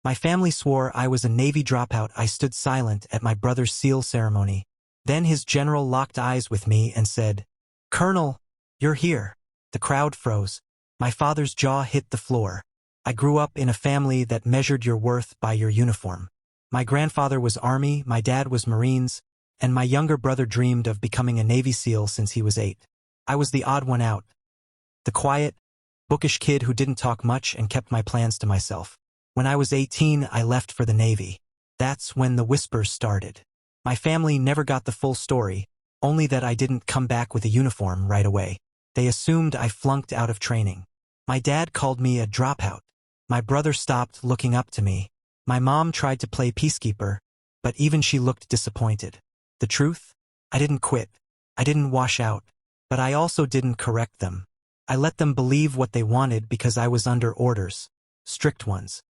My family swore I was a Navy dropout. I stood silent at my brother's SEAL ceremony. Then his general locked eyes with me and said, "Colonel, you're here." The crowd froze. My father's jaw hit the floor. I grew up in a family that measured your worth by your uniform. My grandfather was Army, my dad was Marines, and my younger brother dreamed of becoming a Navy SEAL since he was 8. I was the odd one out. The quiet, bookish kid who didn't talk much and kept my plans to myself. When I was 18, I left for the Navy. That's when the whispers started. My family never got the full story, only that I didn't come back with a uniform right away. They assumed I flunked out of training. My dad called me a dropout. My brother stopped looking up to me. My mom tried to play peacekeeper, but even she looked disappointed. The truth? I didn't quit. I didn't wash out. But I also didn't correct them. I let them believe what they wanted because I was under orders. Strict ones.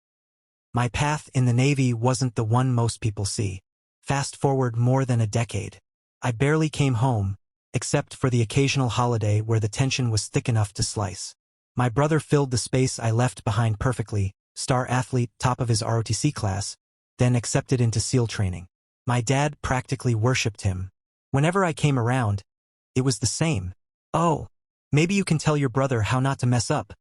My path in the Navy wasn't the one most people see. Fast forward more than a decade. I barely came home, except for the occasional holiday where the tension was thick enough to slice. My brother filled the space I left behind perfectly, star athlete, top of his ROTC class, then accepted into SEAL training. My dad practically worshipped him. Whenever I came around, it was the same. "Oh, maybe you can tell your brother how not to mess up,"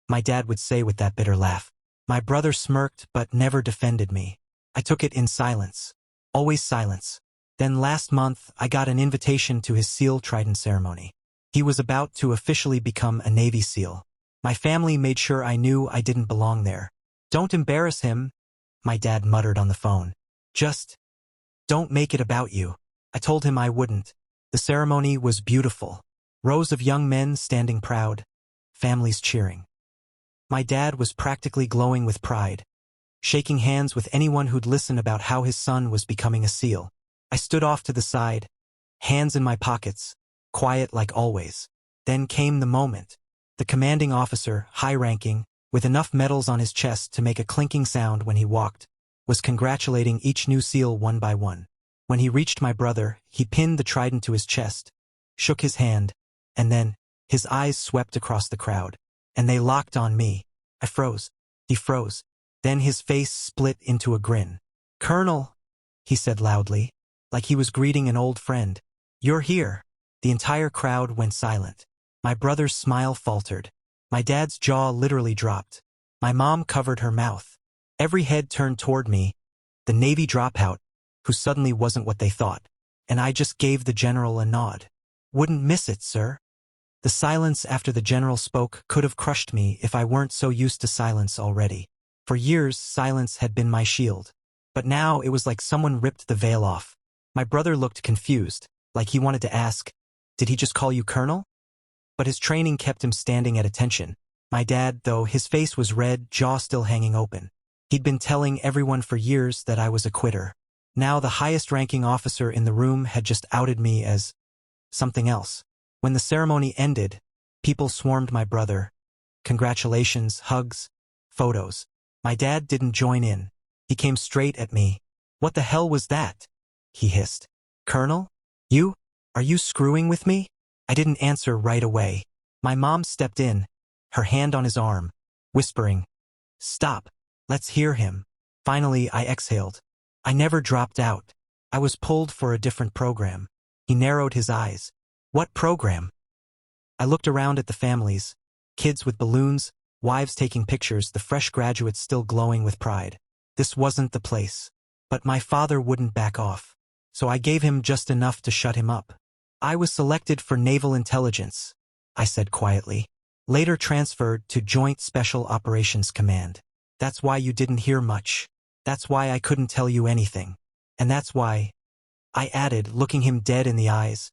my dad would say with that bitter laugh. My brother smirked but never defended me. I took it in silence. Always silence. Then last month, I got an invitation to his SEAL Trident ceremony. He was about to officially become a Navy SEAL. My family made sure I knew I didn't belong there. "Don't embarrass him," my dad muttered on the phone. "Just don't make it about you." I told him I wouldn't. The ceremony was beautiful. Rows of young men standing proud, families cheering. My dad was practically glowing with pride, shaking hands with anyone who'd listen about how his son was becoming a SEAL. I stood off to the side, hands in my pockets, quiet like always. Then came the moment. The commanding officer, high-ranking, with enough medals on his chest to make a clinking sound when he walked, was congratulating each new SEAL one by one. When he reached my brother, he pinned the trident to his chest, shook his hand, and then, his eyes swept across the crowd, and they locked on me. I froze. He froze. Then his face split into a grin. "Colonel," he said loudly, like he was greeting an old friend. "You're here." The entire crowd went silent. My brother's smile faltered. My dad's jaw literally dropped. My mom covered her mouth. Every head turned toward me, the Navy dropout, who suddenly wasn't what they thought. And I just gave the general a nod. "Wouldn't miss it, sir." The silence after the general spoke could have crushed me if I weren't so used to silence already. For years, silence had been my shield. But now it was like someone ripped the veil off. My brother looked confused, like he wanted to ask, "Did he just call you Colonel?" But his training kept him standing at attention. My dad, though, his face was red, jaw still hanging open. He'd been telling everyone for years that I was a quitter. Now the highest-ranking officer in the room had just outed me as something else. When the ceremony ended, people swarmed my brother. Congratulations, hugs, photos. My dad didn't join in. He came straight at me. "What the hell was that?" he hissed. "Colonel? Are you screwing with me?" I didn't answer right away. My mom stepped in, her hand on his arm, whispering, "Stop, let's hear him." Finally, I exhaled. I never dropped out. I was pulled for a different program. He narrowed his eyes. "What program?" I looked around at the families, kids with balloons, wives taking pictures, the fresh graduates still glowing with pride. This wasn't the place. But my father wouldn't back off. So I gave him just enough to shut him up. "I was selected for Naval Intelligence," I said quietly. "Later transferred to Joint Special Operations Command. That's why you didn't hear much. That's why I couldn't tell you anything. And that's why," I added, looking him dead in the eyes,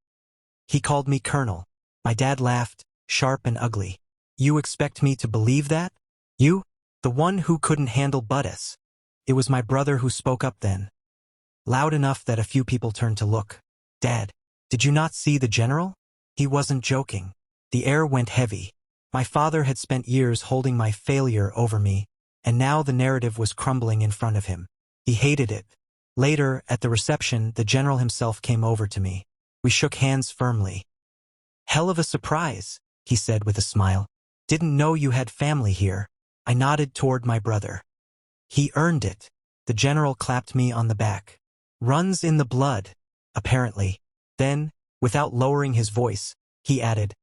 "he called me Colonel." My dad laughed, sharp and ugly. "You expect me to believe that? You? The one who couldn't handle buttess." It was my brother who spoke up then, loud enough that a few people turned to look. "Dad, did you not see the general?" He wasn't joking. The air went heavy. My father had spent years holding my failure over me, and now the narrative was crumbling in front of him. He hated it. Later, at the reception, the general himself came over to me. We shook hands firmly. "Hell of a surprise," he said with a smile. "Didn't know you had family here." I nodded toward my brother. He earned it. The general clapped me on the back. Runs in the blood, apparently. Then, without lowering his voice, he added,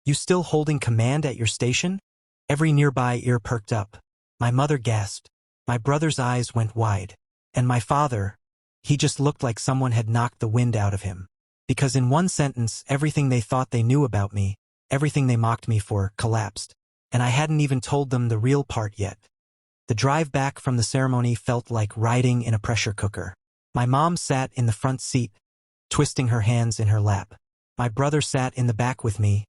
"You still holding command at your station?" Every nearby ear perked up. My mother gasped. My brother's eyes went wide. And my father, he just looked like someone had knocked the wind out of him. Because in one sentence, everything they thought they knew about me, everything they mocked me for, collapsed. And I hadn't even told them the real part yet. The drive back from the ceremony felt like riding in a pressure cooker. My mom sat in the front seat, twisting her hands in her lap. My brother sat in the back with me,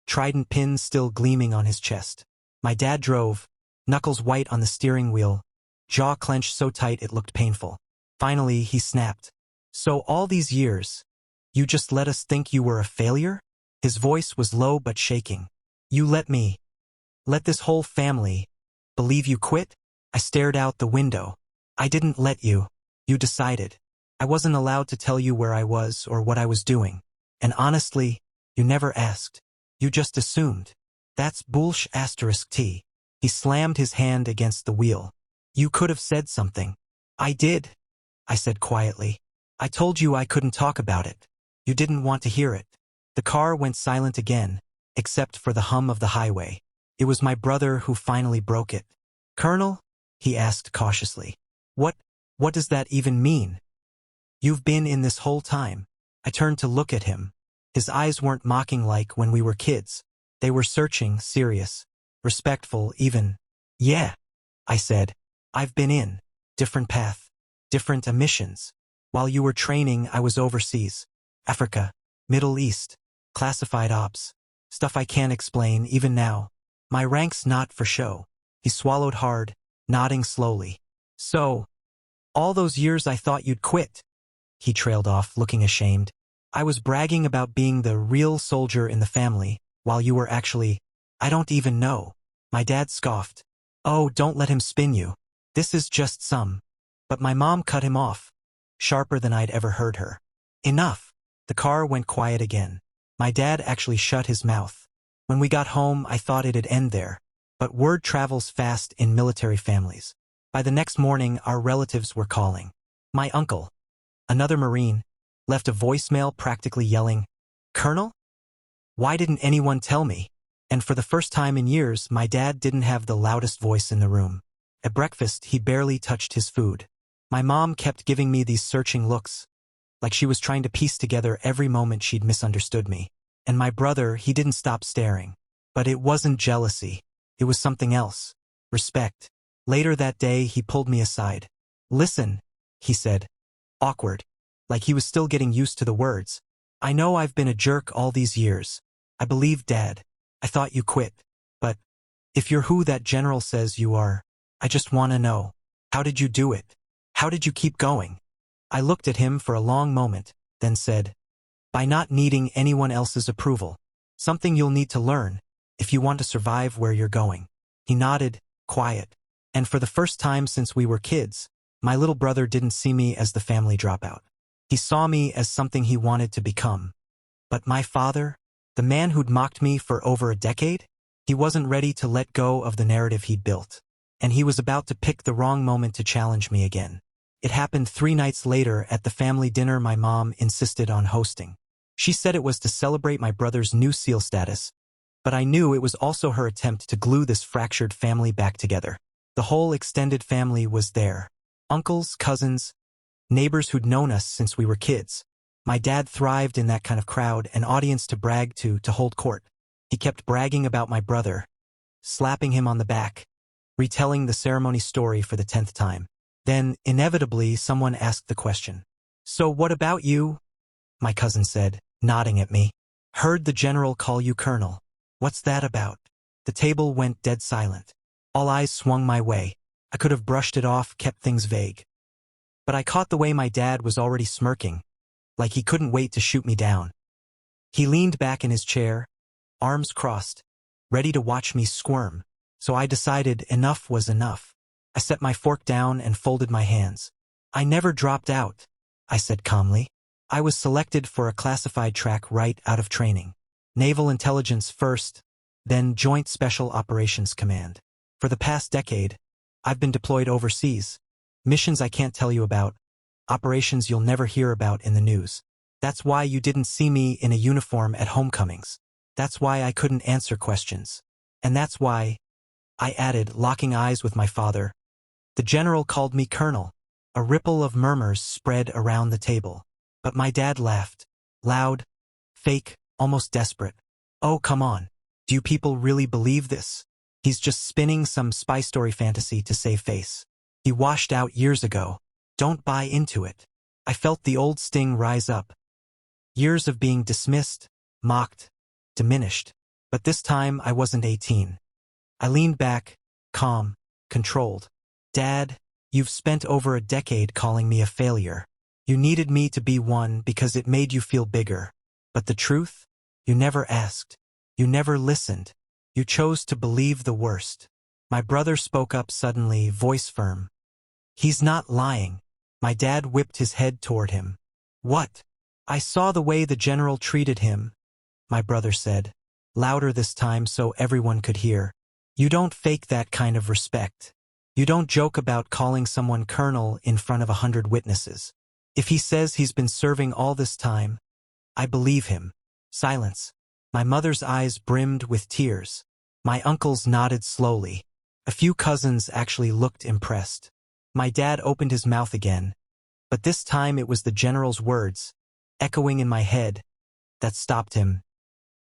trident pins still gleaming on his chest. My dad drove, knuckles white on the steering wheel, jaw clenched so tight it looked painful. Finally, he snapped. "So all these years, you just let us think you were a failure?" His voice was low but shaking. "You let this whole family, believe you quit?" I stared out the window. "I didn't let you. You decided. I wasn't allowed to tell you where I was or what I was doing. And honestly, you never asked. You just assumed. That's bullsh asterisk T." He slammed his hand against the wheel. "You could have said something." "I did," I said quietly. "I told you I couldn't talk about it. You didn't want to hear it." The car went silent again, except for the hum of the highway. It was my brother who finally broke it. "Colonel?" he asked cautiously. What does that even mean?" "You've been in this whole time." I turned to look at him. His eyes weren't mocking like when we were kids. They were searching, serious, respectful even. "Yeah," I said. "I've been in. Different path. Different missions. While you were training, I was overseas. Africa, Middle East, classified ops. Stuff I can't explain even now. My rank's not for show." He swallowed hard, nodding slowly. "So, all those years I thought you'd quit." He trailed off, looking ashamed. "I was bragging about being the real soldier in the family, while you were actually, I don't even know." My dad scoffed. "Oh, don't let him spin you. This is just some." But my mom cut him off, sharper than I'd ever heard her. "Enough." The car went quiet again. My dad actually shut his mouth. When we got home, I thought it'd end there. But word travels fast in military families. By the next morning, our relatives were calling. My uncle, another Marine, left a voicemail practically yelling, "Colonel? Why didn't anyone tell me?" And for the first time in years, my dad didn't have the loudest voice in the room. At breakfast, he barely touched his food. My mom kept giving me these searching looks, like she was trying to piece together every moment she'd misunderstood me. And my brother, he didn't stop staring. But it wasn't jealousy. It was something else. Respect. Later that day, he pulled me aside. "Listen," he said. Awkward. Like he was still getting used to the words. "I know I've been a jerk all these years. I believe Dad. I thought you quit. But if you're who that general says you are, I just want to know. How did you do it? How did you keep going?" I looked at him for a long moment, then said, "By not needing anyone else's approval. Something you'll need to learn if you want to survive where you're going." He nodded, quiet. And for the first time since we were kids, my little brother didn't see me as the family dropout. He saw me as something he wanted to become. But my father, the man who'd mocked me for over a decade, he wasn't ready to let go of the narrative he'd built. And he was about to pick the wrong moment to challenge me again. It happened 3 nights later at the family dinner my mom insisted on hosting. She said it was to celebrate my brother's new SEAL status, but I knew it was also her attempt to glue this fractured family back together. The whole extended family was there. Uncles, cousins, neighbors who'd known us since we were kids. My dad thrived in that kind of crowd, an audience to brag to hold court. He kept bragging about my brother, slapping him on the back, retelling the ceremony story for the 10th time. Then, inevitably, someone asked the question. "So what about you?" My cousin said, nodding at me. "Heard the general call you colonel. What's that about?" The table went dead silent. All eyes swung my way. I could have brushed it off, kept things vague. But I caught the way my dad was already smirking, like he couldn't wait to shoot me down. He leaned back in his chair, arms crossed, ready to watch me squirm. So I decided enough was enough. I set my fork down and folded my hands. "I never dropped out," I said calmly. "I was selected for a classified track right out of training. Naval Intelligence first, then Joint Special Operations Command. For the past decade, I've been deployed overseas. Missions I can't tell you about. Operations you'll never hear about in the news. That's why you didn't see me in a uniform at homecomings. That's why I couldn't answer questions. And that's why, I added, locking eyes with my father, the general called me Colonel. A ripple of murmurs spread around the table. But my dad laughed. Loud, fake, almost desperate. Oh, come on. Do you people really believe this? He's just spinning some spy story fantasy to save face. He washed out years ago. Don't buy into it. I felt the old sting rise up. Years of being dismissed, mocked, diminished. But this time I wasn't 18. I leaned back, calm, controlled. Dad, you've spent over a decade calling me a failure. You needed me to be one because it made you feel bigger. But the truth? You never asked. You never listened. You chose to believe the worst. My brother spoke up suddenly, voice firm. He's not lying. My dad whipped his head toward him. What? I saw the way the general treated him, my brother said, louder this time so everyone could hear. You don't fake that kind of respect. You don't joke about calling someone colonel in front of 100 witnesses. If he says he's been serving all this time, I believe him. Silence. My mother's eyes brimmed with tears. My uncles nodded slowly. A few cousins actually looked impressed. My dad opened his mouth again, but this time it was the general's words, echoing in my head, that stopped him.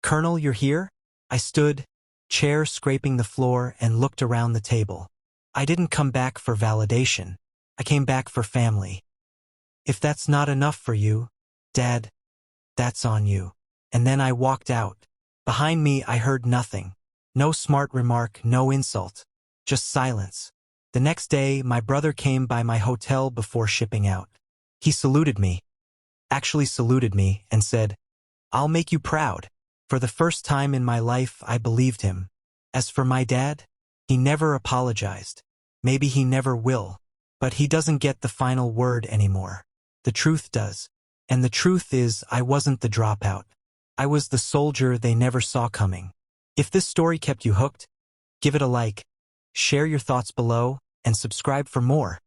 Colonel, you're here? I stood, chair scraping the floor, and looked around the table. I didn't come back for validation. I came back for family. If that's not enough for you, Dad, that's on you. And then I walked out. Behind me I heard nothing. No smart remark, no insult. Just silence. The next day, my brother came by my hotel before shipping out. He saluted me. Actually saluted me and said, I'll make you proud. For the first time in my life, I believed him. As for my dad, he never apologized. Maybe he never will. But he doesn't get the final word anymore. The truth does. And the truth is, I wasn't the dropout. I was the soldier they never saw coming. If this story kept you hooked, give it a like, share your thoughts below, and subscribe for more.